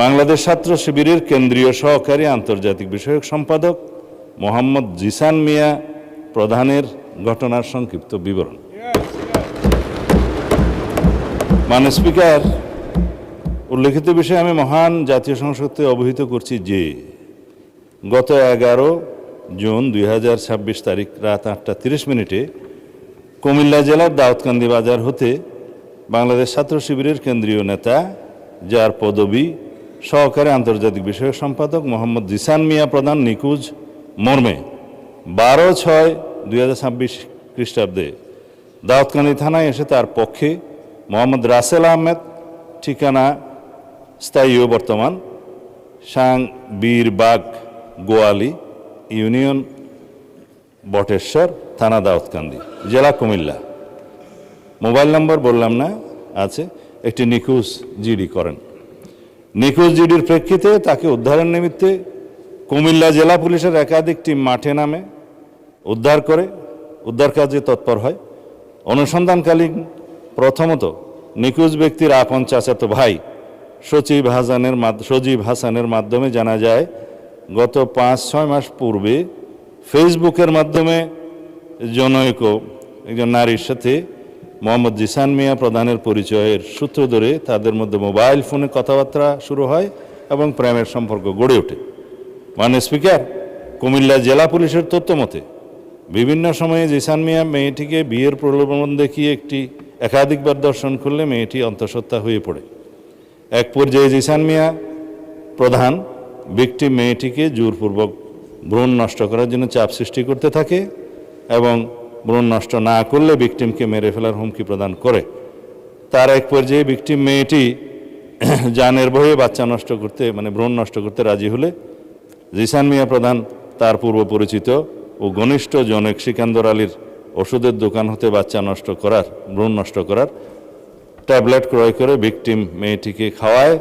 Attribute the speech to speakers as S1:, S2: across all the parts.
S1: বাংলাদেশ ছাত্র শিবিরের কেন্দ্রীয় সহকারী আন্তর্জাতিক বিষয়ক সম্পাদক মোহাম্মদ জিসান মিয়া প্রধানের ঘটনার সংক্ষিপ্ত বিবরণ। মাননীয় স্পিকার, উল্লেখিত বিষয়ে আমি মহান জাতীয় সংসদকে অবহিত করছি যে গত 11 জুন 2026 তারিখ রাত 8:30 কুমিল্লা জেলার দাউদকান্দি বাজার হতে বাংলাদেশ ছাত্র শিবিরের কেন্দ্রীয় নেতা, যার পদবি সহকারী আন্তর্জাতিক বিষয়ক সম্পাদক মোহাম্মদ জিসান মিয়া প্রধান নিখোঁজ মর্মে 12/6/2026 খ্রিস্টাব্দে দাউদকান্দি থানায় এসে তার পক্ষে মোহাম্মদ রাসেল আহমেদ, ঠিকানা স্থায়ী ও বর্তমান বীরবাগ গোয়ালি ইউনিয়ন বটেশ্বর থানা দাউদকান্দি জেলা কুমিল্লা, মোবাইল নম্বর বললাম না আছে, একটি নিখোঁজ জিডি করেন। নিখোঁজ জিডির প্রেক্ষিতে তাকে উদ্ধারের নিমিত্তে কুমিল্লা জেলা পুলিশের একাধিক টিম মাঠে নামে উদ্ধার কাজে তৎপর হয়। অনুসন্ধানকালীন প্রথমত নিখোঁজ ব্যক্তির আপন চাচাতো ভাই সজীব হাসানের মাধ্যমে জানা যায় গত 5-6 মাস পূর্বে ফেসবুকের মাধ্যমে জনৈক একজন নারীর সাথে মোহাম্মদ জিসান মিয়া প্রধানের পরিচয়ের সূত্র ধরে তাদের মধ্যে মোবাইল ফোনে কথাবার্তা শুরু হয় এবং প্রেমের সম্পর্ক গড়ে ওঠে। মাননীয় স্পিকার, কুমিল্লা জেলা পুলিশের তথ্য মতে বিভিন্ন সময়ে জিসান মিয়া মেয়েটিকে বিয়ের প্রলোভন দেখিয়ে একাধিকবার দর্শন করলে মেয়েটি অন্তঃসত্ত্বা হয়ে পড়ে। এক পর্যায়ে জিসান মিয়া প্রধান ভিকটিম মেয়েটিকে জোরপূর্বক ভ্রূণ নষ্ট করার জন্য চাপ সৃষ্টি করতে থাকে এবং ভ্রূণ নষ্ট না করলে ভিকটিমকে মেরে ফেলার হুমকি প্রদান করে। তার এক পর্যায়ে ভিকটিম মেয়েটি জানের ভয়ে ভ্রূণ নষ্ট করতে রাজি হলে জিসান মিয়া প্রধান তার পূর্ব পরিচিত ও ঘনিষ্ঠ জনৈক সিকান্দর আলীর ওষুধের দোকান হতে ভ্রূণ নষ্ট করার ট্যাবলেট ক্রয় করে ভিকটিম মেয়েটিকে খাওয়ায়।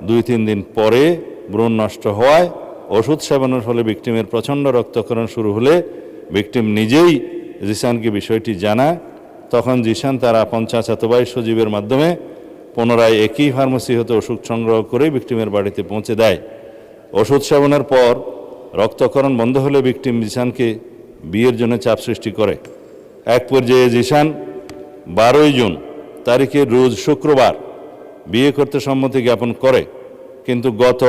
S1: 2-3 দিন পরে ভ্রূণ নষ্ট হওয়ায় ওষুধ সেবনের ফলে ভিকটিমের প্রচণ্ড রক্তক্ষরণ শুরু হলে ভিকটিম নিজেই জিসানকে বিষয়টি জানায়। তখন জিসান তার আপন চাচাতো ভাই সজীবের মাধ্যমে পুনরায় একই ফার্মেসি হতে ওষুধ সংগ্রহ করে ভিকটিমের বাড়িতে পৌঁছে দেয়। ওষুধ সেবনের পর রক্তক্ষরণ বন্ধ হলে ভিকটিম জিসানকে বিয়ের জন্য চাপ সৃষ্টি করে। এক পর্যায়ে জিসান 12 জুন তারিখে রোজ শুক্রবার বিয়ে করতে সম্মতি জ্ঞাপন করে, কিন্তু গত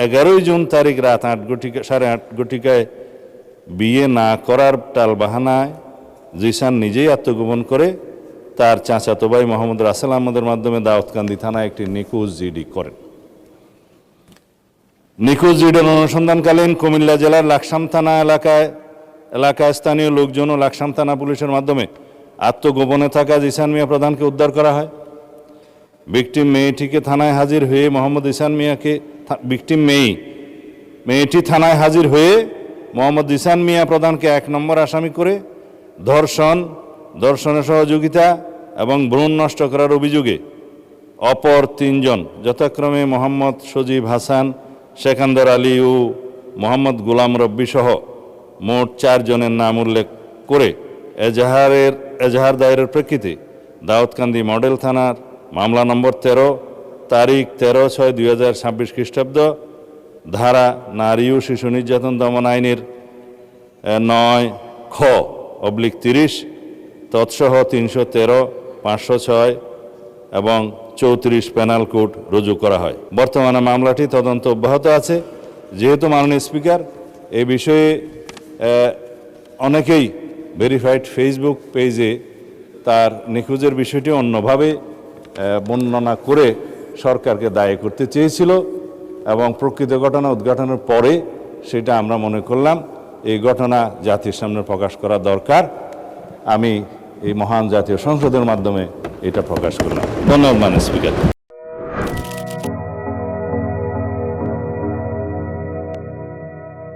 S1: 11 জুন তারিখ রাত 8:30 বিয়ে না করার টালবাহানায় জিসান নিজেই আত্মগোপন করে তার চাচাতো ভাই মোহাম্মদ রাসেল আহমদের মাধ্যমে দাউদকান্দি থানায় একটি নিখোঁজ জিডি করেন। নিখোঁজ জিডির অনুসন্ধানকালীন কুমিল্লা জেলার লাকসাম থানা এলাকায় স্থানীয় লোকজন ও লাকসাম থানা পুলিশের মাধ্যমে আত্মগোপনে থাকা জিসান মিয়া প্রধানকে উদ্ধার করা হয়। ভিকটিম মেয়েটিকে থানায় হাজির হয়ে মোহাম্মদ জিসান মিয়াকে মেয়েটি থানায় হাজির হয়ে মোহাম্মদ জিসান মিয়া প্রধানকে 1 নম্বর আসামি করে ধর্ষণে সহযোগিতা এবং ভ্রূণ নষ্ট করার অভিযোগে অপর 3 জন যথাক্রমে মোহাম্মদ সজীব হাসান, সিকান্দর আলী ও মোহাম্মদ গোলাম রব্বি সহ মোট 4 জনের নাম উল্লেখ করে এজাহার দায়েরের প্রেক্ষিতে দাউদকান্দি মডেল থানার মামলা নম্বর 13 তারিখ 13/6/2026 খ্রিস্টাব্দ ধারা নারী ও শিশু নির্যাতন দমন আইনের 9(খ)/30 তৎসহ 313, 506 এবং 34 পেনাল কোড রুজু করা হয়। বর্তমানে মামলাটি তদন্ত অব্যাহত আছে। যেহেতু মাননীয় স্পিকার, এই বিষয়ে অনেকেই ভেরিফাইড ফেসবুক পেজে তার নিখোঁজের বিষয়টি অন্যভাবে বর্ণনা করে সরকারকে দায়ী করতে চেয়েছিল এবং প্রকৃত ঘটনা উদ্ঘাটনের পরে সেটা আমরা মনে করলাম এই ঘটনা জাতির সামনে প্রকাশ করা দরকার। আমি এই মহান জাতীয় সংসদের মাধ্যমে এটা প্রকাশ করলাম। ধন্যবাদ মাননীয় স্পিকার।